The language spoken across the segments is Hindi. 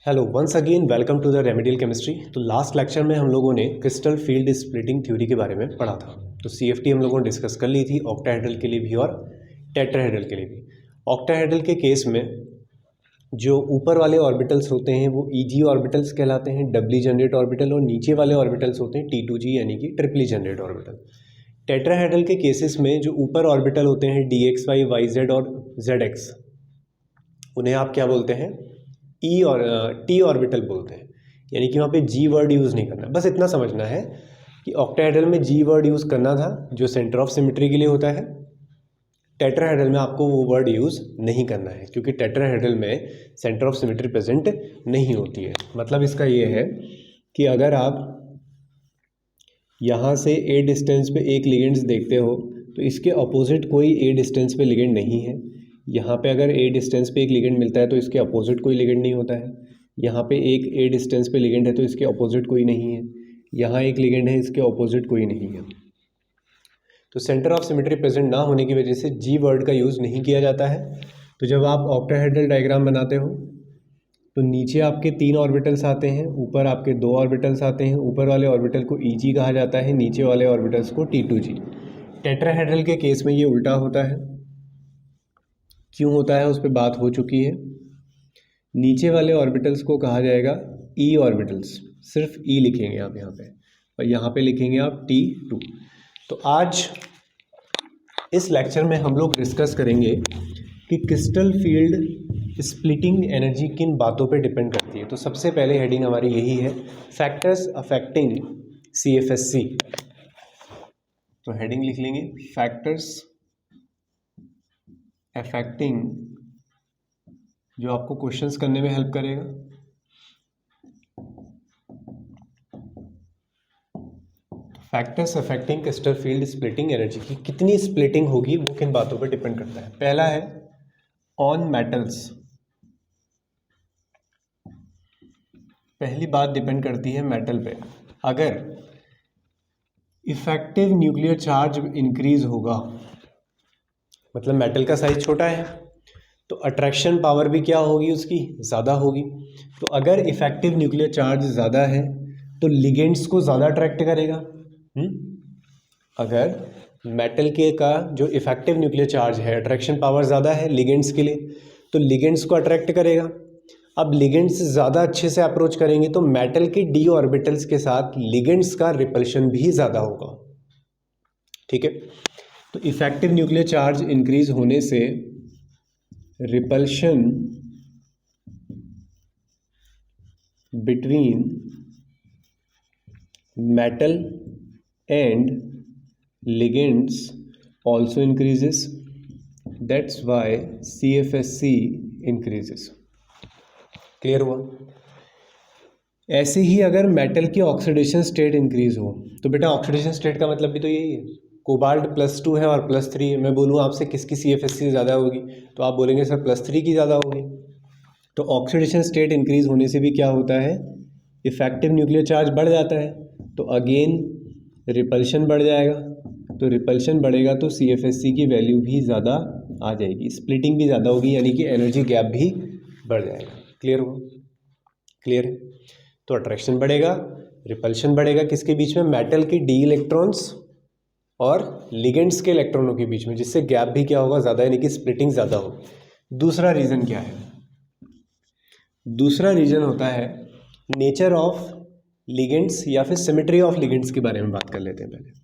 Hello once again welcome to the remedial chemistry. तो लास्ट लेक्चर में हम लोगों ने क्रिस्टल फील्ड स्प्लिटिंग थ्योरी के बारे में पढ़ा था। तो सीएफटी हम लोगों ने डिस्कस कर ली थी ऑक्टाहेड्रल के लिए भी और टेट्राहेड्रल के लिए भी। ऑक्टाहेड्रल के केस में जो ऊपर वाले ऑर्बिटल्स होते हैं वो ईजी ऑर्बिटल्स कहलाते हैं, डबली जनरेट ऑर्बिटल, और नीचे वाले ऑर्बिटल्स होते हैं T2G यानी कि ट्रिपली जनरेट ऑर्बिटल। टेट्राहेड्रल के केसेस में जो ऊपर ऑर्बिटल होते हैं DXY, YZ और ZX, उन्हें आप क्या बोलते हैं? ई और टी ऑर्बिटल बोलते हैं। यानी कि वहाँ पे जी वर्ड यूज़ नहीं करना, बस इतना समझना है कि ऑक्टाहेड्रल में जी वर्ड यूज़ करना था जो सेंटर ऑफ सिमेट्री के लिए होता है। टेट्राहेड्रल में आपको वो वर्ड यूज़ नहीं करना है क्योंकि टेट्राहेड्रल में सेंटर ऑफ सिमेट्री प्रेजेंट नहीं होती है। मतलब इसका ये है कि अगर आप यहाँ से ए डिस्टेंस पे एक लिगेंड्स देखते हो तो इसके अपोजिट कोई ए डिस्टेंस पे लिगेंड नहीं है। यहाँ पे अगर ए डिस्टेंस पे एक लिगेंड मिलता है तो इसके अपोजिट कोई लिगेंड नहीं होता है। यहाँ पे एक ए डिस्टेंस पे लिगेंड है तो इसके अपोजिट कोई नहीं है। यहाँ एक लिगेंड है, इसके अपोजिट कोई नहीं है। तो सेंटर ऑफ सिमेट्री प्रेजेंट ना होने की वजह से जी वर्ड का यूज़ नहीं किया जाता है। तो जब आप ऑक्टाहेड्रल डायग्राम बनाते हो तो नीचे आपके 3 ऑर्बिटल्स आते हैं, ऊपर आपके 2 ऑर्बिटल्स आते हैं। ऊपर वाले ऑर्बिटल को ईजी कहा जाता है, नीचे वाले ऑर्बिटल्स को T2G। टेट्राहेड्रल के केस में ये उल्टा होता है। क्यों होता है उस पर बात हो चुकी है। नीचे वाले ऑर्बिटल्स को कहा जाएगा ई ऑर्बिटल्स, सिर्फ ई लिखेंगे आप यहाँ पे, और यहाँ पे लिखेंगे आप T2। तो आज इस लेक्चर में हम लोग डिस्कस करेंगे कि क्रिस्टल फील्ड स्प्लिटिंग एनर्जी किन बातों पे डिपेंड करती है। तो सबसे पहले हेडिंग हमारी यही है, फैक्टर्स अफेक्टिंग CFSC। तो हेडिंग लिख लेंगे, फैक्टर्स अफेक्टिंग, जो आपको क्वेश्चंस करने में हेल्प करेगा। Factors affecting crystal field splitting energy की कितनी स्प्लिटिंग होगी वो किन बातों पर डिपेंड करता है। पहला है ऑन मेटल्स। पहली बात डिपेंड करती है मेटल पे। अगर इफेक्टिव न्यूक्लियर चार्ज इंक्रीज होगा, मतलब मेटल का साइज छोटा है तो अट्रैक्शन पावर भी क्या होगी, उसकी ज़्यादा होगी। तो अगर इफेक्टिव न्यूक्लियर चार्ज ज़्यादा है तो लिगेंड्स को ज़्यादा अट्रैक्ट करेगा। अगर मेटल के का जो इफेक्टिव न्यूक्लियर चार्ज है, अट्रैक्शन पावर ज़्यादा है लिगेंड्स के लिए, तो लिगेंड्स को अट्रैक्ट करेगा। अब लिगेंड्स ज़्यादा अच्छे से अप्रोच करेंगे तो मेटल के डी ऑर्बिटल्स के साथ लिगेंड्स का रिपल्शन भी ज़्यादा होगा। ठीक है, तो इफेक्टिव न्यूक्लियर चार्ज इंक्रीज होने से repulsion between metal and ligands also increases. That's why CFSC increases. Clear हुआ। ऐसे ही अगर मेटल की ऑक्सीडेशन स्टेट इंक्रीज हो तो बेटा ऑक्सीडेशन स्टेट का मतलब भी तो यही है, कोबाल्ट +2 है और +3 है। मैं बोलूँ आपसे किसकी CFSC ज़्यादा होगी तो आप बोलेंगे सर +3 की ज़्यादा होगी। तो ऑक्सीडेशन स्टेट इंक्रीज होने से भी क्या होता है, इफेक्टिव न्यूक्लियर चार्ज बढ़ जाता है, तो अगेन रिपल्शन बढ़ जाएगा। तो रिपल्शन बढ़ेगा तो CFSC की वैल्यू भी ज़्यादा आ जाएगी, स्प्लिटिंग भी ज़्यादा होगी, यानी कि एनर्जी गैप भी बढ़ जाएगा। क्लियर हुआ? क्लियर है। तो अट्रैक्शन बढ़ेगा, रिपल्शन बढ़ेगा, किसके बीच में, मेटल के डी इलेक्ट्रॉन्स और लिगेंड्स के इलेक्ट्रॉनों के बीच में, जिससे गैप भी क्या होगा, ज़्यादा, यानी कि स्प्लिटिंग ज़्यादा होगी। दूसरा रीज़न क्या है? दूसरा रीज़न होता है नेचर ऑफ लिगेंड्स या फिर सिमेट्री ऑफ लिगेंड्स के बारे में बात कर लेते हैं पहले।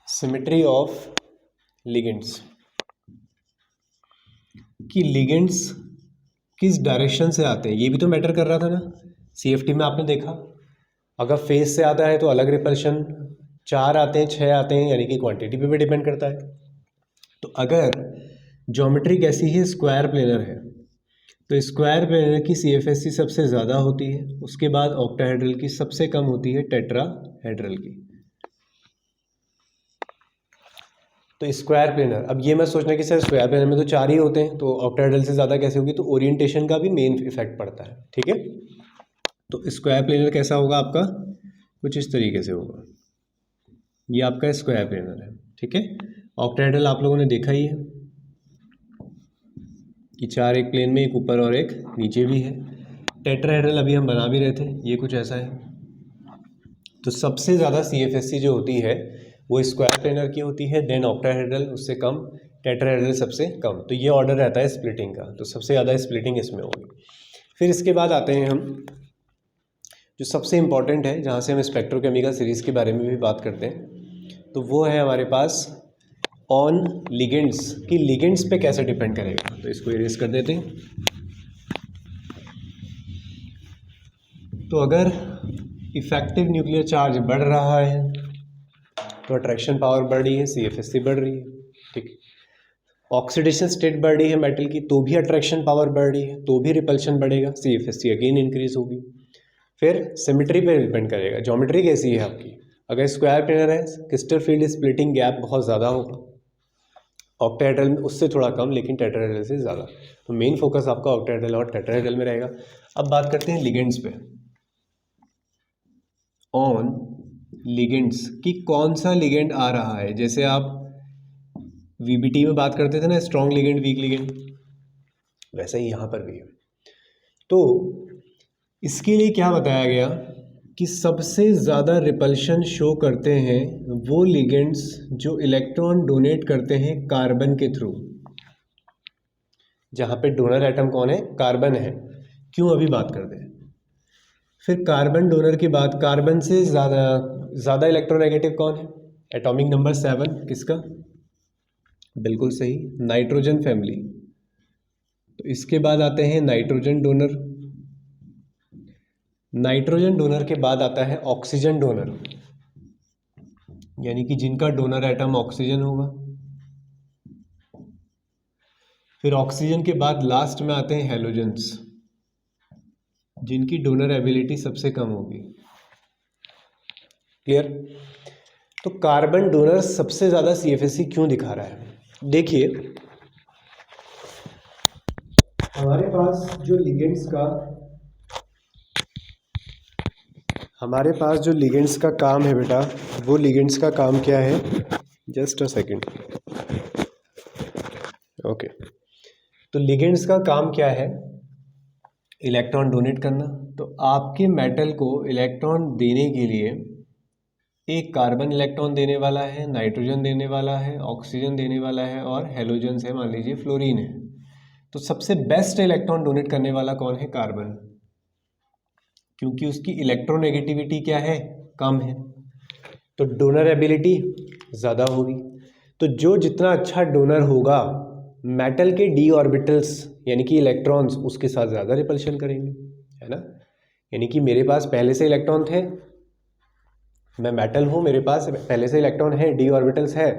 सिमेट्री ऑफ लिगेंड्स कि लिगेंड्स किस डायरेक्शन से आते हैं, ये भी तो मैटर कर रहा था ना। CFT में आपने देखा, अगर फेस से आता है तो अलग रिपल्शन, 4 आते हैं 6 आते हैं, यानी कि क्वांटिटी पे भी डिपेंड करता है। तो अगर ज्योमेट्री कैसी है, स्क्वायर प्लेनर है, तो स्क्वायर प्लेनर की CFSC सबसे ज़्यादा होती है, उसके बाद ऑक्टाहेड्रल की सबसे कम होती है, टेट्राहेड्रल की। तो स्क्वायर प्लेनर, अब ये मत सोचना कि सर स्क्वायर प्लेनर में तो 4 ही होते हैं तो ऑक्टाहेड्रल से ज़्यादा कैसे होगी, तो ओरिएंटेशन का भी मेन इफेक्ट पड़ता है। ठीक है, तो स्क्वायर प्लेनर कैसा होगा आपका, कुछ इस तरीके से होगा। ये आपका स्क्वायर प्लेनर है। ठीक है, ऑक्टाहेड्रल आप लोगों ने देखा ही है। कि 4 एक प्लेन में, एक ऊपर और एक नीचे भी है। टेट्राहेड्रल अभी हम बना भी रहे थे, ये कुछ ऐसा है। तो सबसे ज़्यादा CFSC जो होती है वो स्क्वायर प्लेनर की होती है, देन ऑक्टाहेड्रल उससे कम, टेट्राहेड्रल सबसे कम। तो ये ऑर्डर रहता है स्प्लिटिंग का, तो सबसे ज़्यादा स्प्लिटिंग इसमें होगी। फिर इसके बाद आते हैं हम जो सबसे इम्पॉर्टेंट है, जहाँ से हम स्पेक्ट्रोकेमिकल सीरीज़ के बारे में भी बात करते हैं, तो वो है हमारे पास ऑन लिगेंड्स, कि लिगेंड्स पे कैसे डिपेंड करेगा। तो इसको इरेज कर देते हैं। तो अगर इफेक्टिव न्यूक्लियर चार्ज बढ़ रहा है तो अट्रैक्शन पावर बढ़ रही है, CFSC बढ़ रही है, ठीक। ऑक्सीडेशन स्टेट बढ़ रही है मेटल की, तो भी अट्रैक्शन पावर बढ़ रही है, तो भी रिपल्शन बढ़ेगा, CFSC अगेन इंक्रीज होगी। फिर सिमेट्री पे डिपेंड करेगा, ज्योमेट्री कैसी है आपकी। अगर स्क्वायर प्लेनर है, क्रिस्टल फील्ड स्प्लिटिंग गैप बहुत ज़्यादा होगा, ऑक्टाहेड्रल में उससे थोड़ा कम, लेकिन टेट्राहेड्रल से ज़्यादा। तो मेन फोकस आपका ऑक्टाहेड्रल और टेट्राहेड्रल में रहेगा। अब बात करते हैं लिगेंड्स पे। ऑन लिगेंड्स कि कौन सा लिगेंड आ रहा है, जैसे आप VBT में बात करते थे ना, स्ट्रॉन्ग लिगेंड, वीक लिगेंड, वैसा ही यहाँ पर भी है। तो इसके लिए क्या बताया गया कि सबसे ज़्यादा रिपल्शन शो करते हैं वो लिगेंड्स जो इलेक्ट्रॉन डोनेट करते हैं कार्बन के थ्रू। जहाँ पे डोनर एटम कौन है, कार्बन है, क्यों अभी बात करते हैं। फिर कार्बन डोनर के बाद कार्बन से ज़्यादा इलेक्ट्रोनेगेटिव कौन है, एटॉमिक नंबर 7 किसका, बिल्कुल सही, नाइट्रोजन फैमिली। तो इसके बाद आते हैं नाइट्रोजन डोनर। नाइट्रोजन डोनर के बाद आता है ऑक्सीजन डोनर, यानी कि जिनका डोनर एटम ऑक्सीजन होगा। फिर ऑक्सीजन के बाद लास्ट में आते हैं हेलोजेंस, जिनकी डोनर एबिलिटी सबसे कम होगी। क्लियर। तो कार्बन डोनर सबसे ज़्यादा CFSC क्यों दिखा रहा है, देखिए हमारे पास जो लिगेंड्स का काम है बेटा, वो लिगेंड्स का काम क्या है, जस्ट अ सेकेंड, ओके। तो लिगेंड्स का काम क्या है, इलेक्ट्रॉन डोनेट करना। तो आपके मेटल को इलेक्ट्रॉन देने के लिए एक कार्बन इलेक्ट्रॉन देने वाला है, नाइट्रोजन देने वाला है, ऑक्सीजन देने वाला है, और हेलोजन से मान लीजिए फ्लोरीन है। तो सबसे बेस्ट इलेक्ट्रॉन डोनेट करने वाला कौन है, कार्बन, क्योंकि उसकी इलेक्ट्रोनेगेटिविटी क्या है, कम है, तो डोनर एबिलिटी ज़्यादा होगी। तो जो जितना अच्छा डोनर होगा, मेटल के d ऑर्बिटल्स यानी कि इलेक्ट्रॉन्स उसके साथ ज़्यादा रिपल्शन करेंगे, है ना। यानी कि मेरे पास पहले से इलेक्ट्रॉन थे, मैं मेटल हूँ, मेरे पास पहले से इलेक्ट्रॉन है, d ऑर्बिटल्स है,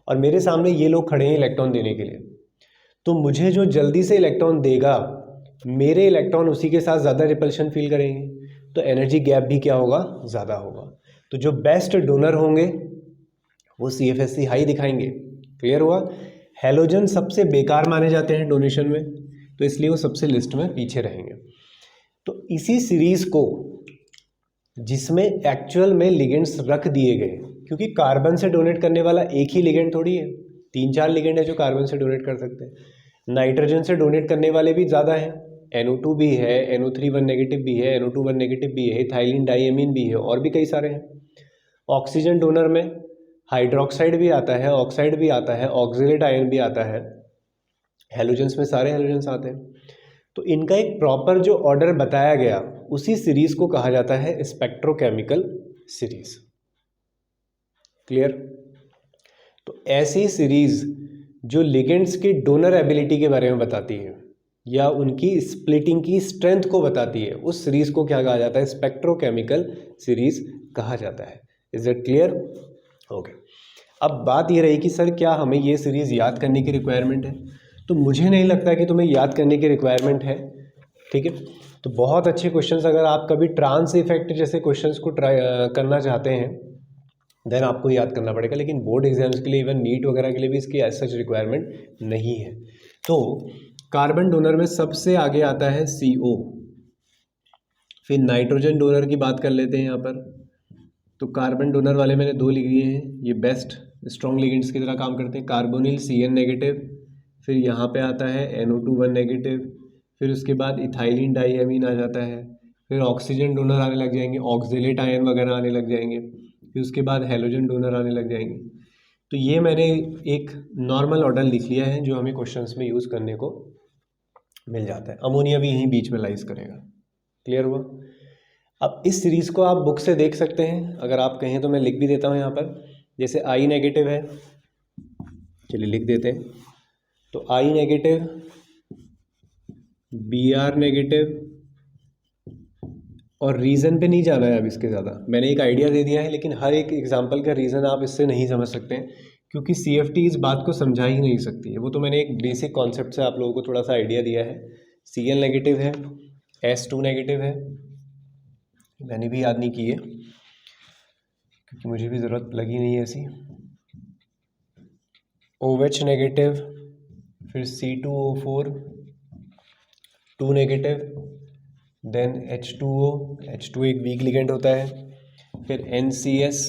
और मेरे सामने ये लोग खड़े हैं इलेक्ट्रॉन देने के लिए। तो मुझे जो जल्दी से इलेक्ट्रॉन देगा, मेरे इलेक्ट्रॉन उसी के साथ ज़्यादा रिपल्शन फील करेंगे, तो एनर्जी गैप भी क्या होगा, ज़्यादा होगा। तो जो बेस्ट डोनर होंगे वो CFSC हाई दिखाएंगे। क्लियर हुआ। हेलोजन सबसे बेकार माने जाते हैं डोनेशन में, तो इसलिए वो सबसे लिस्ट में पीछे रहेंगे। तो इसी सीरीज़ को जिसमें एक्चुअल में लिगेंड्स रख दिए गए, क्योंकि कार्बन से डोनेट करने वाला एक ही लिगेंड थोड़ी है, 3-4 लिगेंड है जो कार्बन से डोनेट कर सकते हैं। नाइट्रोजन से डोनेट करने वाले भी ज़्यादा हैं, NO2 भी है, NO3 1 नेगेटिव भी है, NO2 1 नेगेटिव भी है, इथाइलिन डाइएमीन भी है, और भी कई सारे हैं। ऑक्सीजन डोनर में हाइड्रोक्साइड भी आता है, ऑक्साइड भी आता है, ऑक्जेलेट आयन भी आता है, हेलोजेंस में सारे हेलोजेंस आते हैं। तो इनका एक प्रॉपर जो ऑर्डर बताया गया, उसी सीरीज को कहा जाता है स्पेक्ट्रोकेमिकल सीरीज। क्लियर। तो ऐसी सीरीज जो लिगेंड्स की डोनर एबिलिटी के बारे में बताती है या उनकी स्प्लिटिंग की स्ट्रेंथ को बताती है, उस सीरीज को क्या कहा जाता है, स्पेक्ट्रोकेमिकल सीरीज कहा जाता है। Is it clear. ओके। अब बात ये रही कि सर क्या हमें ये सीरीज याद करने की रिक्वायरमेंट है, तो मुझे नहीं लगता कि तुम्हें याद करने की रिक्वायरमेंट है। ठीक है। तो बहुत अच्छे क्वेश्चंस, अगर आप कभी ट्रांस इफेक्ट जैसे क्वेश्चंस को ट्राई करना चाहते हैं देन आपको याद करना पड़ेगा, लेकिन बोर्ड एग्जाम्स के लिए, इवन नीट वगैरह के लिए भी इसकी एज सच रिक्वायरमेंट नहीं है। तो कार्बन डोनर में सबसे आगे आता है CO। फिर नाइट्रोजन डोनर की बात कर लेते हैं यहाँ पर। तो कार्बन डोनर वाले मैंने 2 लिख दिए हैं, ये बेस्ट स्ट्रॉन्ग लिगेंड्स की तरह काम करते हैं, कार्बोनिल CN नेगेटिव, फिर यहाँ पे आता है NO2 1 नेगेटिव, फिर उसके बाद इथाइलिन डाईएमीन आ जाता है, फिर ऑक्सीजन डोनर आने लग जाएंगे, ऑक्जेलेट आयन वगैरह आने लग जाएंगे, फिर उसके बाद हेलोजन डोनर आने लग जाएंगे। तो ये मैंने एक नॉर्मल ऑर्डर लिख लिया है जो हमें क्वेश्चंस में यूज़ करने को मिल जाता है। अमोनिया भी यहीं बीच में लाइज करेगा। क्लियर हुआ? अब इस सीरीज़ को आप बुक से देख सकते हैं, अगर आप कहें तो मैं लिख भी देता हूँ यहाँ पर। जैसे I नेगेटिव है, चलिए लिख देते हैं। तो I नेगेटिव, Br नेगेटिव, और रीज़न पे नहीं जाना है अब इसके ज़्यादा, मैंने एक आइडिया दे दिया है, लेकिन हर एक एग्जांपल का रीज़न आप इससे नहीं समझ सकते हैं, क्योंकि CFT इस बात को समझा ही नहीं सकती है। वो तो मैंने एक बेसिक कॉन्सेप्ट से आप लोगों को थोड़ा सा आइडिया दिया है। Cl नेगेटिव है, S2 नेगेटिव है, मैंने भी याद नहीं की है क्योंकि मुझे भी ज़रूरत लगी नहीं है ऐसी। OH नेगेटिव, फिर C2O4 2 negative, then H2O, H2 एक वीक लिगेंड होता है, फिर NCS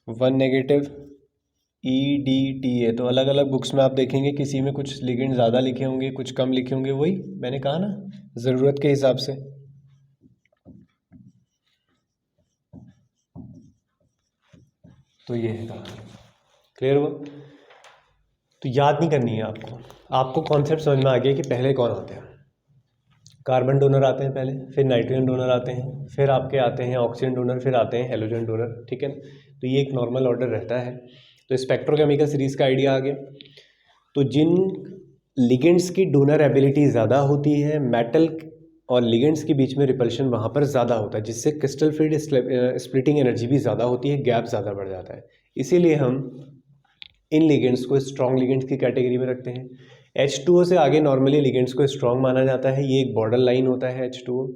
1 नेगेटिव, EDTA। तो अलग अलग बुक्स में आप देखेंगे किसी में कुछ लिगेंड ज़्यादा लिखे होंगे, कुछ कम लिखे होंगे, वही मैंने कहा ना, ज़रूरत के हिसाब से। तो ये है कहानी। क्लियर हुआ? तो याद नहीं करनी है आपको कॉन्सेप्ट समझ में आ गया कि पहले कौन आते हैं। कार्बन डोनर आते हैं पहले, फिर नाइट्रोजन डोनर आते हैं, फिर आपके आते हैं ऑक्सीजन डोनर, फिर आते हैं हेलोजन डोनर। ठीक है ना? तो ये एक नॉर्मल ऑर्डर रहता है। तो स्पेक्ट्रोकेमिकल सीरीज़ का आइडिया आ गया। तो जिन लिगेंड्स की डोनर एबिलिटी ज़्यादा होती है, मेटल और लिगेंड्स के बीच में रिपल्शन वहाँ पर ज़्यादा होता है, जिससे क्रिस्टल फील्ड स्प्लिटिंग एनर्जी भी ज़्यादा होती है, गैप ज़्यादा बढ़ जाता है। इसीलिए हम इन लिगेंड्स को स्ट्रॉन्ग लिगेंड्स की कैटेगरी में रखते हैं। H2O से आगे नॉर्मली लिगेंड्स को स्ट्रॉन्ग माना जाता है, ये एक बॉर्डर लाइन होता है H2O।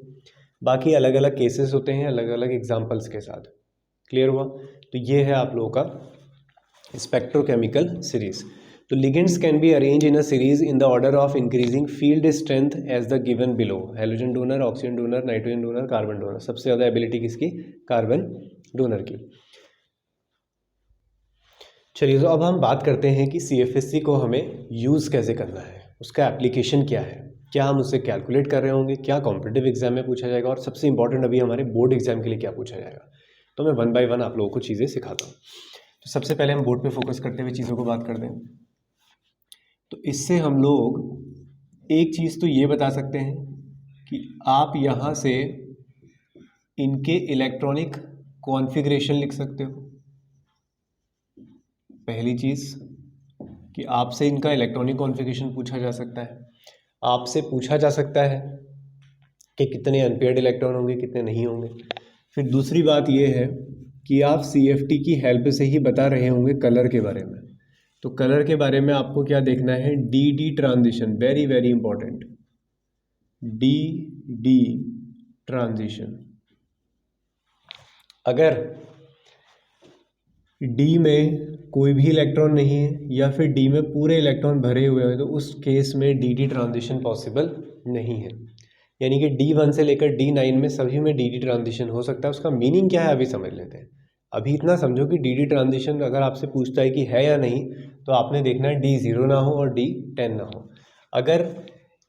बाकी अलग अलग केसेस होते हैं अलग अलग एग्जाम्पल्स के साथ। क्लियर हुआ? तो ये है आप लोगों का स्पेक्ट्रोकेमिकल सीरीज। तो ligands can be arrange in a series in the order of increasing field strength as the given below. Halogen donor, oxygen donor, nitrogen donor, carbon donor. सबसे ज़्यादा एबिलिटी किसकी? कार्बन डोनर की। चलिए, तो अब हम बात करते हैं कि CFSC को हमें यूज़ कैसे करना है, उसका एप्लीकेशन क्या है, क्या हम उससे कैलकुलेट कर रहे होंगे, क्या कॉम्पिटिटिव एग्जाम में पूछा जाएगा, और सबसे इंपॉर्टेंट अभी हमारे बोर्ड एग्जाम के लिए क्या पूछा जाएगा। तो मैं 1 बाय 1 आप लोगों को चीज़ें सिखाता हूँ। तो सबसे पहले हम बोर्ड पे फोकस करते हुए चीज़ों को बात करते हैं। तो इससे हम लोग एक चीज़ तो ये बता सकते हैं कि आप यहाँ से इनके इलेक्ट्रॉनिक कॉन्फ़िगरेशन लिख सकते हो। पहली चीज़ कि आपसे इनका इलेक्ट्रॉनिक कॉन्फ़िगरेशन पूछा जा सकता है। आपसे पूछा जा सकता है कि कितने अनपेयर्ड इलेक्ट्रॉन होंगे, कितने नहीं होंगे। फिर दूसरी बात ये है कि आप CFT की हेल्प से ही बता रहे होंगे कलर के बारे में। तो कलर के बारे में आपको क्या देखना है? DD transition, very very important. DD transition. अगर D में कोई भी इलेक्ट्रॉन नहीं है या फिर D में पूरे इलेक्ट्रॉन भरे हुए हैं, तो उस केस में DD ट्रांजिशन पॉसिबल नहीं है। यानी कि D1 से लेकर D9 में सभी में DD ट्रांजिशन हो सकता है। उसका मीनिंग क्या है अभी समझ लेते हैं। अभी इतना समझो कि DD ट्रांजिशन अगर आपसे पूछता है कि है या नहीं, तो आपने देखना है D0 ना हो और D10 ना हो। अगर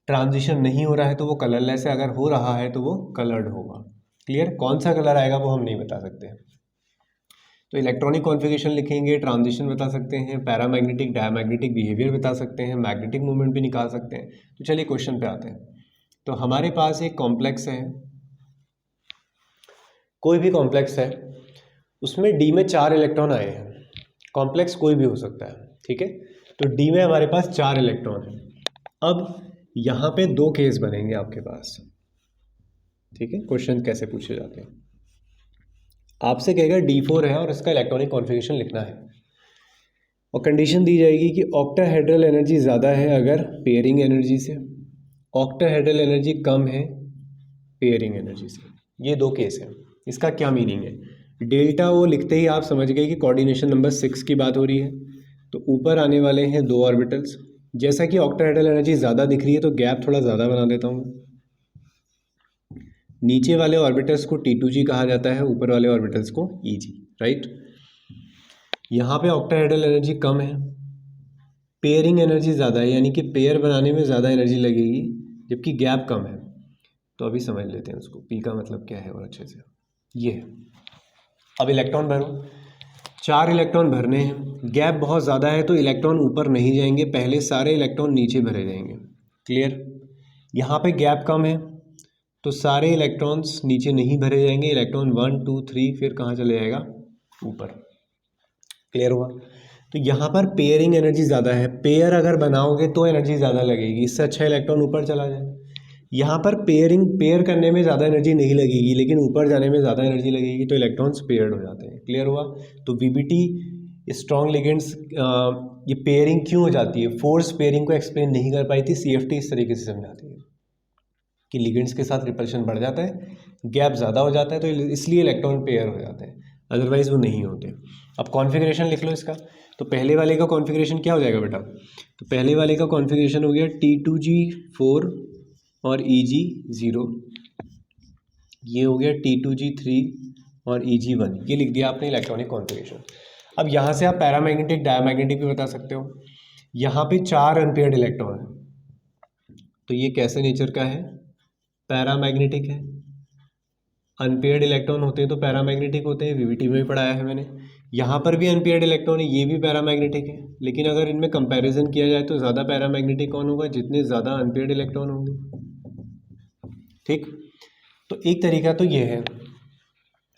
ट्रांजिशन नहीं हो रहा है तो वो कलरलेस है, अगर हो रहा है तो वो कलर्ड होगा। क्लियर? कौन सा कलर आएगा वो हम नहीं बता सकते। तो इलेक्ट्रॉनिक कॉन्फ़िगरेशन लिखेंगे, ट्रांजिशन बता सकते हैं, पैरामैग्नेटिक डायमैग्नेटिक बिहेवियर बता सकते हैं, मैग्नेटिक मूवमेंट भी निकाल सकते हैं। तो चलिए क्वेश्चन पे आते हैं। तो हमारे पास एक कॉम्प्लेक्स है, कोई भी कॉम्प्लेक्स है, उसमें D में 4 इलेक्ट्रॉन आए हैं। कॉम्प्लेक्स कोई भी हो सकता है, ठीक है। तो D में हमारे पास 4 इलेक्ट्रॉन हैं। अब यहाँ पे 2 केस बनेंगे आपके पास, ठीक है। क्वेश्चन कैसे पूछे जाते हैं, आपसे कहेगा D4 है और इसका इलेक्ट्रॉनिक कॉन्फ़िगरेशन लिखना है, और कंडीशन दी जाएगी कि ऑक्टाहेड्रल एनर्जी ज़्यादा है अगर पेयरिंग एनर्जी से, ऑक्टाहेड्रल एनर्जी कम है पेयरिंग एनर्जी से। ये 2 केस हैं। इसका क्या मीनिंग है? डेल्टा O लिखते ही आप समझ गए कि कोऑर्डिनेशन नंबर 6 की बात हो रही है। तो ऊपर आने वाले हैं 2 ऑर्बिटल्स। जैसा कि ऑक्टाहेड्रल एनर्जी ज़्यादा दिख रही है तो गैप थोड़ा ज़्यादा बना देता हूँ। नीचे वाले ऑर्बिटल्स को T2G कहा जाता है, ऊपर वाले ऑर्बिटल्स को EG, राइट। यहाँ पे ऑक्टाहेड्रल एनर्जी कम है पेयरिंग एनर्जी ज़्यादा है, यानी कि पेयर बनाने में ज़्यादा एनर्जी लगेगी जबकि गैप कम है। तो अभी समझ लेते हैं उसको, पी का मतलब क्या है और अच्छे से। ये है, अब इलेक्ट्रॉन भरो, 4 इलेक्ट्रॉन भरने हैं, गैप बहुत ज़्यादा है तो इलेक्ट्रॉन ऊपर नहीं जाएंगे, पहले सारे इलेक्ट्रॉन नीचे भरे जाएंगे। क्लियर? यहाँ पे गैप कम है तो सारे इलेक्ट्रॉन्स नीचे नहीं भरे जाएंगे, इलेक्ट्रॉन 1 2 3 फिर कहाँ चले जाएगा, ऊपर। क्लियर हुआ? तो यहाँ पर पेयरिंग एनर्जी ज़्यादा है, पेयर अगर बनाओगे तो एनर्जी ज़्यादा लगेगी, इससे अच्छा इलेक्ट्रॉन ऊपर चला जाए। यहाँ पर पेयर करने में ज़्यादा एनर्जी नहीं लगेगी लेकिन ऊपर जाने में ज़्यादा एनर्जी लगेगी, तो इलेक्ट्रॉन्स पेयर्ड हो जाते हैं। क्लियर हुआ? तो वीबीटी स्ट्रॉन्ग लिगेंड्स ये पेयरिंग क्यों हो जाती है, फोर्स पेयरिंग को एक्सप्लेन नहीं कर पाई थी, सीएफटी इस तरीके से समझाती है कि लिगेंड्स के साथ रिपल्शन बढ़ जाता है, गैप ज़्यादा हो जाता है, तो इसलिए इलेक्ट्रॉन पेयर हो जाते हैं, अदरवाइज वो नहीं होते। अब कॉन्फ़िगरेशन लिख लो इसका। तो पहले वाले का कॉन्फ़िगरेशन क्या हो जाएगा बेटा, तो पहले वाले का कॉन्फ़िगरेशन हो गया T2G4 और EG0, ये हो गया T2G3 और EG1, ये लिख दिया आपने इलेक्ट्रॉनिक कॉन्फ़िगरेशन। अब यहाँ से आप पैरामैग्नेटिक डायमैग्नेटिक भी बता सकते हो। यहाँ पे 4 अनपेयर्ड इलेक्ट्रॉन है, तो ये कैसे नेचर का है, पैरामैग्नेटिक है। अनपेयर्ड इलेक्ट्रॉन होते हैं तो पैरामैग्नेटिक होते हैं, वीवीटी में भी पढ़ाया है मैंने। यहाँ पर भी अनपेयर्ड इलेक्ट्रॉन है, ये भी पैरामैग्नेटिक है, लेकिन अगर इनमें कंपैरिजन किया जाए तो ज़्यादा पैरामैग्नेटिक कौन होगा, जितने ज़्यादा अनपेयर्ड इलेक्ट्रॉन होंगे। ठीक, तो एक तरीका तो ये है।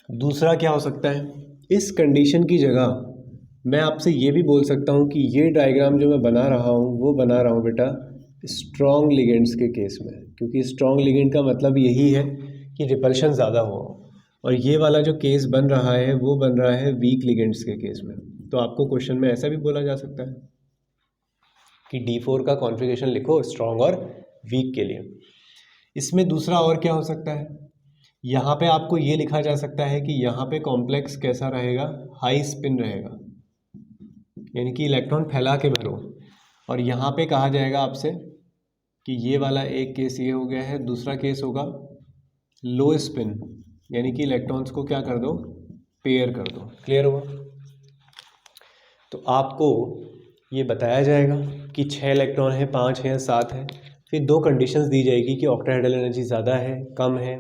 दूसरा क्या हो सकता है, इस कंडीशन की जगह मैं आपसे ये भी बोल सकता हूँ कि ये डायग्राम जो मैं बना रहा हूँ वो बना रहा हूँ बेटा स्ट्रॉन्ग लिगेंड्स के केस में, क्योंकि स्ट्रॉन्ग लिगेंड का मतलब यही है कि रिपल्शन ज़्यादा हो, और ये वाला जो केस बन रहा है वो बन रहा है वीक लिगेंड्स के केस में। तो आपको क्वेश्चन में ऐसा भी बोला जा सकता है कि D4 का कॉन्फ़िगरेशन लिखो स्ट्रॉन्ग और वीक के लिए। इसमें दूसरा और क्या हो सकता है, यहाँ पे आपको ये लिखा जा सकता है कि यहाँ पे कॉम्प्लेक्स कैसा रहेगा, हाई स्पिन रहेगा, यानी कि इलेक्ट्रॉन फैला के भरो। और यहाँ पे कहा जाएगा आपसे कि ये वाला एक केस ये हो गया है, दूसरा केस होगा लो स्पिन, यानी कि इलेक्ट्रॉन्स को क्या कर दो, पेयर कर दो। क्लियर हुआ? तो आपको ये बताया जाएगा कि 6 इलेक्ट्रॉन है, 5 है, 7 है, फिर 2 कंडीशंस दी जाएगी कि ऑक्टाहेड्रल एनर्जी ज़्यादा है, कम है,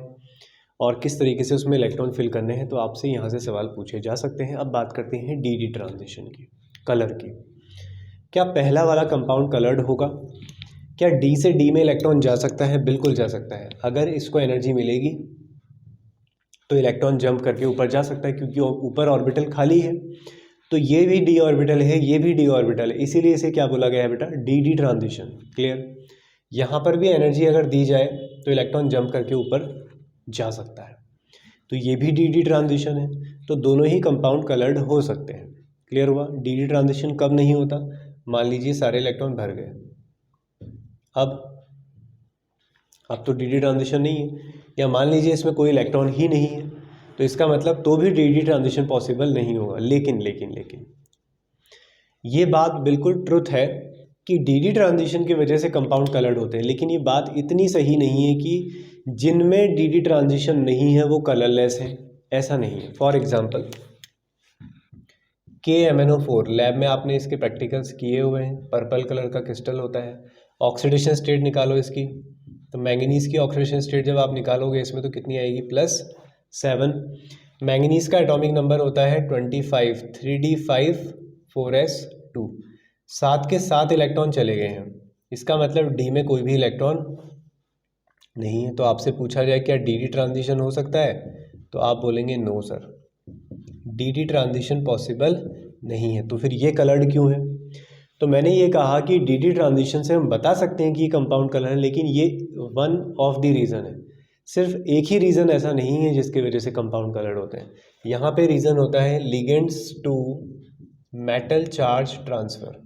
और किस तरीके से उसमें इलेक्ट्रॉन फिल करने हैं। तो आपसे यहाँ से सवाल पूछे जा सकते हैं। अब बात करते हैं डी ट्रांजिशन की, कलर की। क्या पहला वाला कंपाउंड कलर्ड होगा? क्या डी से डी में इलेक्ट्रॉन जा सकता है? बिल्कुल जा सकता है। अगर इसको एनर्जी मिलेगी तो इलेक्ट्रॉन जंप करके ऊपर जा सकता है, क्योंकि ऊपर ऑर्बिटल खाली है। तो ये भी डी ऑर्बिटल है, ये भी डी ऑर्बिटल है, इसीलिए इसे क्या बोला गया है बेटा, डी ट्रांजिशन। क्लियर? यहाँ पर भी एनर्जी अगर दी जाए तो इलेक्ट्रॉन जंप करके ऊपर जा सकता है, तो ये भी डी ट्रांजिशन है। तो दोनों ही कंपाउंड कलर्ड हो सकते हैं। क्लियर हुआ? डी ट्रांजिशन कब नहीं होता, मान लीजिए सारे इलेक्ट्रॉन भर गए, अब तो डी ट्रांजिशन नहीं है, या मान लीजिए इसमें कोई इलेक्ट्रॉन ही नहीं है, तो इसका मतलब तो भी डी ट्रांजिशन पॉसिबल नहीं होगा। लेकिन ये बात बिल्कुल ट्रुथ है कि डी ट्रांजिशन की वजह से कंपाउंड कलर्ड होते हैं, लेकिन ये बात इतनी सही नहीं है कि जिनमें डी ट्रांजिशन नहीं है वो कलरलेस है, ऐसा नहीं है। फॉर एग्जांपल KMnO4, लैब में आपने इसके प्रैक्टिकल्स किए हुए हैं, पर्पल कलर का क्रिस्टल होता है। ऑक्सीडेशन स्टेट निकालो इसकी, तो मैंगनीज़ की ऑक्सीडेशन स्टेट जब आप निकालोगे इसमें तो कितनी आएगी, +7। मैंगनीज़ का एटॉमिक नंबर होता है 25, 3d5 4s2, 7 के 7 इलेक्ट्रॉन चले गए हैं, इसका मतलब डी में कोई भी इलेक्ट्रॉन नहीं है। तो आपसे पूछा जाए क्या डी ट्रांजिशन हो सकता है, तो आप बोलेंगे no sir, d transition possible नहीं है। तो फिर ये कलर्ड क्यों है? तो मैंने ये कहा कि डी ट्रांजिशन से हम बता सकते हैं कि ये कंपाउंड कलर है, लेकिन ये वन ऑफ द रीज़न है, सिर्फ एक ही रीज़न ऐसा नहीं है जिसके वजह से कंपाउंड कलर्ड होते हैं। यहाँ पे रीज़न होता है ligands to metal charge transfer.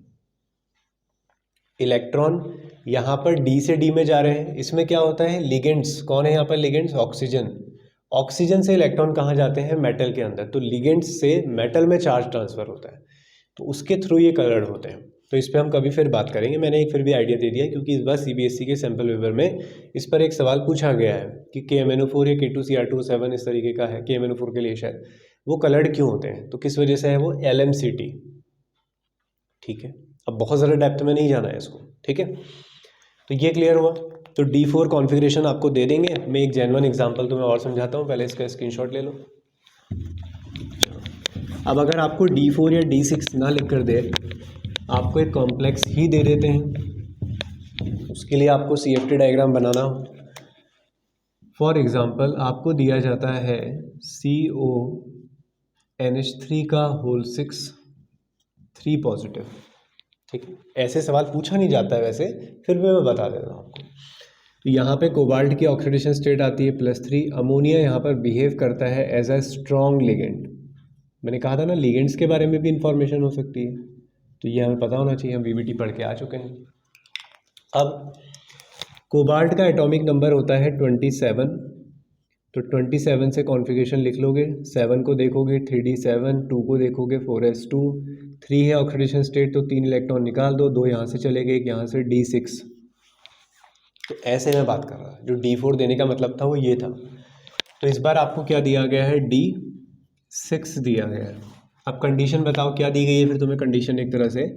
Electron यहाँ पर डी से डी में जा रहे हैं, इसमें क्या होता है, लिगेंड्स कौन है यहाँ पर, लिगेंड्स ऑक्सीजन। ऑक्सीजन से इलेक्ट्रॉन कहाँ जाते हैं, मेटल के अंदर, तो लिगेंड्स से मेटल में चार्ज ट्रांसफ़र होता है, तो उसके थ्रू ये कलर्ड होते हैं। तो इस पर हम कभी फिर बात करेंगे, मैंने एक फिर भी आइडिया दे दिया क्योंकि इस बार CBSE के सैम्पल पेपर में इस पर एक सवाल पूछा गया है कि KMnO4 या K2Cr2 इस तरीके का है, KMnO4 के लिए शायद, वो कलर्ड क्यों होते हैं, तो किस वजह से है वो, LMCT। ठीक है, अब बहुत ज़्यादा डेप्थ में नहीं जाना है इसको, ठीक है। तो ये क्लियर हुआ। तो D4 कॉन्फ़िगरेशन आपको दे देंगे। मैं एक जेन्युइन एग्जांपल तुम्हें और समझाता हूँ, पहले इसका स्क्रीनशॉट ले लो। अब अगर आपको D4 या D6 ना लिख कर दे, आपको एक कॉम्प्लेक्स ही दे देते हैं, उसके लिए आपको CFT डायग्राम बनाना हो। फॉर एग्ज़ाम्पल आपको दिया जाता है CONH3 का होल 6 3 पॉजिटिव, ठीक है। ऐसे सवाल पूछा नहीं जाता है वैसे, फिर भी मैं बता देता हूँ आपको। तो यहाँ पे कोबाल्ट की ऑक्सीडेशन स्टेट आती है +3। अमोनिया यहाँ पर बिहेव करता है एज अ स्ट्रॉन्ग लिगेंड। मैंने कहा था ना, लिगेंड्स के बारे में भी इंफॉर्मेशन हो सकती है, तो ये हमें पता होना चाहिए, हम VBT पढ़ के आ चुके हैं। अब कोबाल्ट का एटॉमिक नंबर होता है 27, तो 27 से कॉन्फ़िगरेशन लिख लोगे। 7 को देखोगे 3D7, 2 को देखोगे 4s2, 3 है ऑक्सीडेशन स्टेट, तो 3 इलेक्ट्रॉन निकाल दो, 2 यहाँ से चले गए, एक यहाँ से, D6। तो ऐसे मैं बात कर रहा था, जो D4 देने का मतलब था वो ये था। तो इस बार आपको क्या दिया गया है, D6 दिया गया है। अब कंडीशन बताओ क्या दी गई है, फिर तुम्हें कंडीशन एक तरह से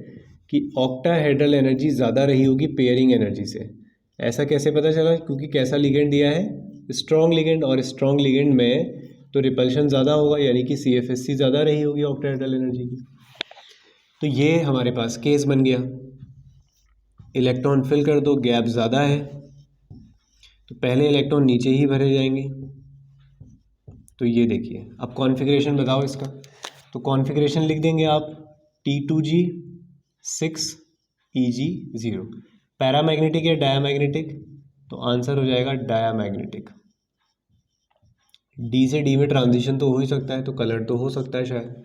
कि ऑक्टाहेड्रल एनर्जी ज़्यादा रही होगी पेयरिंग एनर्जी से। ऐसा कैसे पता चला, क्योंकि कैसा लिगेंड दिया है, स्ट्रॉन्ग लिगेंड, और स्ट्रॉन्ग लिगेंड में तो रिपल्शन ज़्यादा होगा, यानी कि CFSC ज़्यादा रही होगी ऑक्टाहेड्रल एनर्जी की। तो ये हमारे पास केस बन गया। इलेक्ट्रॉन फिल कर दो, गैप ज़्यादा है, तो पहले इलेक्ट्रॉन नीचे ही भरे जाएंगे। तो ये देखिए, अब कॉन्फ़िगरेशन बताओ इसका। तो कॉन्फ़िगरेशन लिख देंगे आप T2G 6 EG 0। पैरामैग्नेटिक या डायामैग्नेटिक, तो आंसर हो जाएगा डायामैग्नेटिक। D से D में ट्रांजिशन तो हो ही सकता है, तो कलर तो हो सकता है शायद।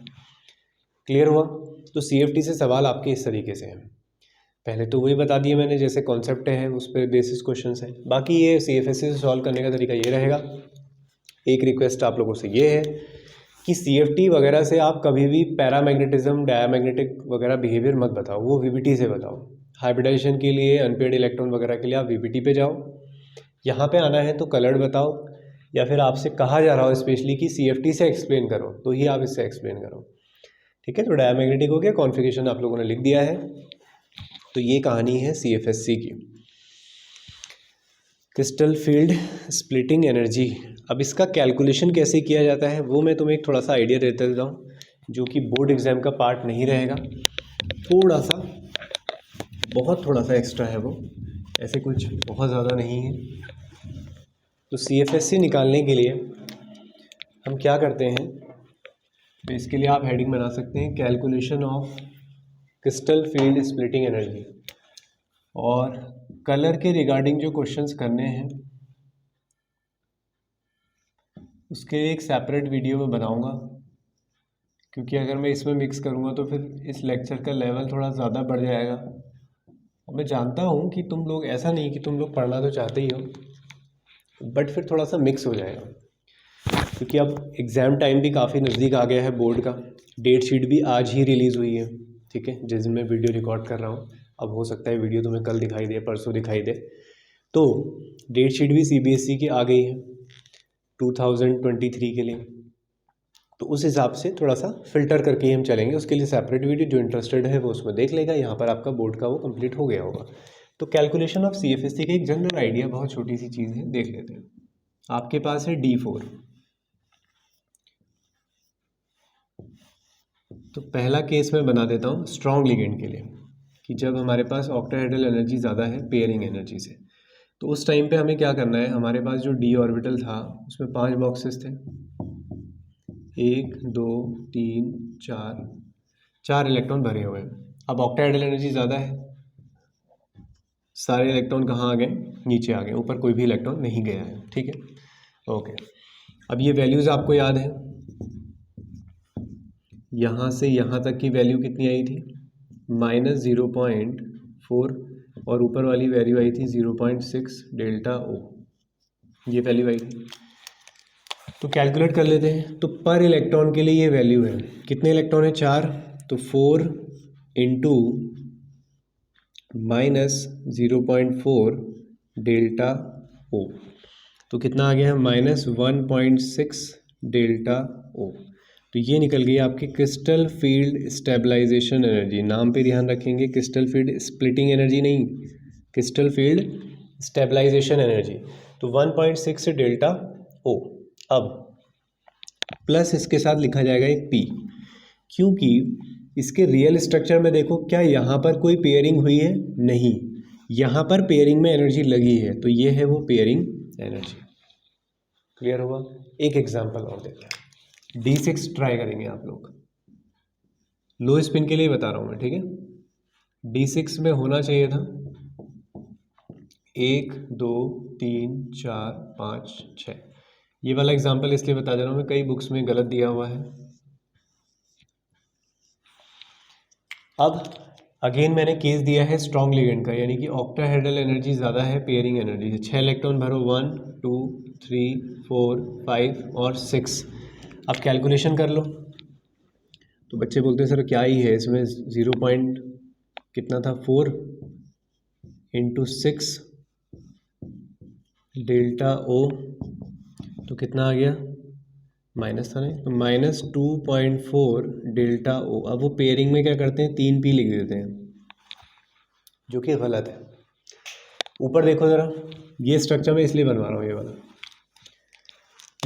क्लियर हुआ। तो CFT से सवाल आपके इस तरीके से हैं। पहले तो वही बता दिए मैंने, जैसे कॉन्सेप्ट है उस पर बेसिस क्वेश्चंस हैं। बाकी ये CFSC से सॉल्व करने का तरीका ये रहेगा। एक रिक्वेस्ट आप लोगों से ये है कि CFT वगैरह से आप कभी भी पैरामैग्नेटिज्म, डायामैग्नेटिक वगैरह बिहेवियर मत बताओ, वो VBT से बताओ। हाइब्रिडाइजेशन के लिए, अनपेड इलेक्ट्रॉन वगैरह के लिए आप VBT पे जाओ। यहाँ पे आना है तो कलर्ड बताओ, या फिर आपसे कहा जा रहा हो स्पेशली कि CFT से एक्सप्लेन करो, तो ही आप इससे एक्सप्लेन करो, ठीक है। तो डायामैग्नेटिक हो गया, कॉन्फ़िगरेशन आप लोगों ने लिख दिया है। तो ये कहानी है CFSC की, क्रिस्टल फील्ड स्प्लिटिंग एनर्जी। अब इसका कैलकुलेशन कैसे किया जाता है वो मैं तुम्हें एक थोड़ा सा आइडिया देता देता हूँ, जो कि बोर्ड एग्ज़ाम का पार्ट नहीं रहेगा, थोड़ा सा, बहुत थोड़ा सा एक्स्ट्रा है वो, ऐसे कुछ बहुत ज़्यादा नहीं है। तो CFSC निकालने के लिए हम क्या करते हैं, तो इसके लिए आप हेडिंग बना सकते हैं calculation of crystal field splitting energy. और कलर के रिगार्डिंग जो क्वेश्चंस करने हैं उसके एक सेपरेट वीडियो में बनाऊंगा, क्योंकि अगर मैं इसमें मिक्स करूंगा तो फिर इस लेक्चर का लेवल थोड़ा ज़्यादा बढ़ जाएगा। और मैं जानता हूँ कि तुम लोग, ऐसा नहीं कि तुम लोग पढ़ना तो चाहते ही हो, बट फिर थोड़ा सा मिक्स हो जाएगा, क्योंकि अब एग्ज़ाम टाइम भी काफ़ी नज़दीक आ गया है बोर्ड का। डेट शीट भी आज ही रिलीज़ हुई है, ठीक है, जिस दिन मैं वीडियो रिकॉर्ड कर रहा हूँ। अब हो सकता है वीडियो तुम्हें कल दिखाई दे, परसों दिखाई दे। तो डेट शीट भी CBSE की आ गई है 2023 के लिए, तो उस हिसाब से थोड़ा सा फ़िल्टर करके ही हम चलेंगे। उसके लिए सेपरेट वीडियो, जो इंटरेस्टेड है वो उसमें देख लेगा। यहाँ पर आपका बोर्ड का वो कंप्लीट हो गया होगा। तो कैलकुलेशन ऑफ CFSC की एक जनरल आइडिया, बहुत छोटी सी चीज़ है, देख लेते हैं। आपके पास है D4, तो पहला केस मैं बना देता हूँ स्ट्रॉन्ग लिगेंड के लिए, कि जब हमारे पास ऑक्टाहेड्रल एनर्जी ज़्यादा है पेयरिंग एनर्जी से, तो उस टाइम पे हमें क्या करना है। हमारे पास जो D ऑर्बिटल था उसमें 5 बॉक्सेस थे, 1 2 3 4 इलेक्ट्रॉन भरे हुए हैं। अब ऑक्टाहेड्रल एनर्जी ज़्यादा है, सारे इलेक्ट्रॉन कहाँ आ गए, नीचे आ गए, ऊपर कोई भी इलेक्ट्रॉन नहीं गया है, ठीक है, ओके। अब ये वैल्यूज़ आपको याद है, यहाँ से यहाँ तक की वैल्यू कितनी आई थी, -0.4, और ऊपर वाली वैल्यू आई थी 0.6 डेल्टा O, ये वैल्यू आई थी। तो कैलकुलेट कर लेते हैं। तो पर इलेक्ट्रॉन के लिए ये वैल्यू है, कितने इलेक्ट्रॉन है, 4, तो 4 इंटू -0.4 डेल्टा O, तो कितना आ गया है, -1.6 डेल्टा O। तो ये निकल गई आपकी क्रिस्टल फील्ड स्टेबलाइजेशन एनर्जी। नाम पे ध्यान रखेंगे, क्रिस्टल फील्ड स्प्लिटिंग एनर्जी नहीं, क्रिस्टल फील्ड स्टेबलाइजेशन एनर्जी। तो 1.6 डेल्टा ओ। अब प्लस इसके साथ लिखा जाएगा एक पी, क्योंकि इसके रियल स्ट्रक्चर में देखो, क्या यहाँ पर कोई पेयरिंग हुई है? नहीं, यहाँ पर पेयरिंग में एनर्जी लगी है, तो ये है वो पेयरिंग एनर्जी। क्लियर हुआ? एक एग्जांपल और देते हैं, D6 ट्राई करेंगे आप लोग। लो स्पिन के लिए बता रहा हूँ मैं, ठीक है। D6 में होना चाहिए था 1 2 3 4 5 6। ये वाला एग्जांपल इसलिए बता दे रहा हूँ मैं, कई बुक्स में गलत दिया हुआ है। अब अगेन मैंने केस दिया है स्ट्रॉन्ग लिगेंड का, यानी कि ऑक्टाहेड्रल एनर्जी ज़्यादा है पेयरिंग एनर्जी से। 6 इलेक्ट्रॉन भरो, 1 2 3 4 5 और 6। अब कैलकुलेशन कर लो। तो बच्चे बोलते हैं सर क्या ही है इसमें, 0 पॉइंट कितना था 4 × 6 डेल्टा ओ, तो कितना आ गया, माइनस था नहीं, तो -2.4 डेल्टा ओ। अब वो पेयरिंग में क्या करते हैं, 3 पी लिख देते हैं, जो कि गलत है। ऊपर देखो ज़रा, ये स्ट्रक्चर मैं इसलिए बनवा रहा हूँ ये वाला।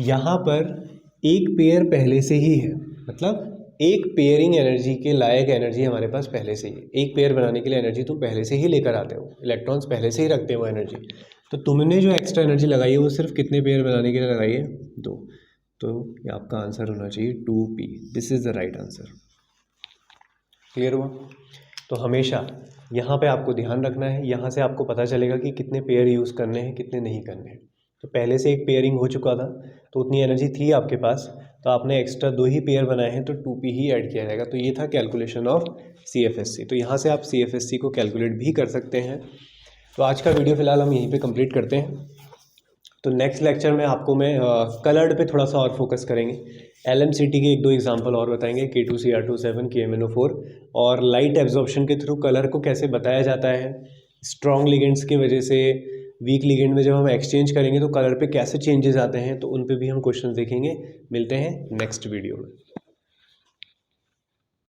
यहाँ पर एक पेयर पहले से ही है, मतलब एक पेयरिंग एनर्जी के लायक एनर्जी हमारे पास पहले से ही है। एक पेयर बनाने के लिए एनर्जी तुम पहले से ही लेकर आते हो, इलेक्ट्रॉन्स पहले से ही रखते हो एनर्जी। तो तुमने जो एक्स्ट्रा एनर्जी लगाई है वो सिर्फ कितने पेयर बनाने के लिए लगाई है, 2। तो ये आपका आंसर होना चाहिए 2p। This is the right answer. Clear हुआ? तो हमेशा यहाँ पे आपको ध्यान रखना है, यहाँ से आपको पता चलेगा कि कितने पेयर यूज़ करने हैं, कितने नहीं करने हैं। तो पहले से एक पेयरिंग हो चुका था, तो उतनी एनर्जी थी आपके पास, तो आपने एक्स्ट्रा 2 ही पेयर बनाए हैं, तो 2p ही ऐड किया जाएगा। तो ये था कैलकुलेशन ऑफ CFSC। तो यहाँ से आप CFSC को कैलकुलेट भी कर सकते हैं। तो आज का वीडियो फ़िलहाल हम यहीं पे कंप्लीट करते हैं। तो नेक्स्ट लेक्चर में आपको मैं कलर्ड पे थोड़ा सा और फोकस करेंगे। LMCT के 1-2 एग्जांपल और बताएंगे, K2Cr27 KMNO4, और लाइट एब्जॉर्प्शन के थ्रू कलर को कैसे बताया जाता है। स्ट्रॉन्ग लिगेंड्स की वजह से वीक लिगेंड में जब हम एक्सचेंज करेंगे तो कलर पे कैसे चेंजेस आते हैं, तो उन पे भी हम क्वेश्चन देखेंगे। मिलते हैं नेक्स्ट वीडियो में।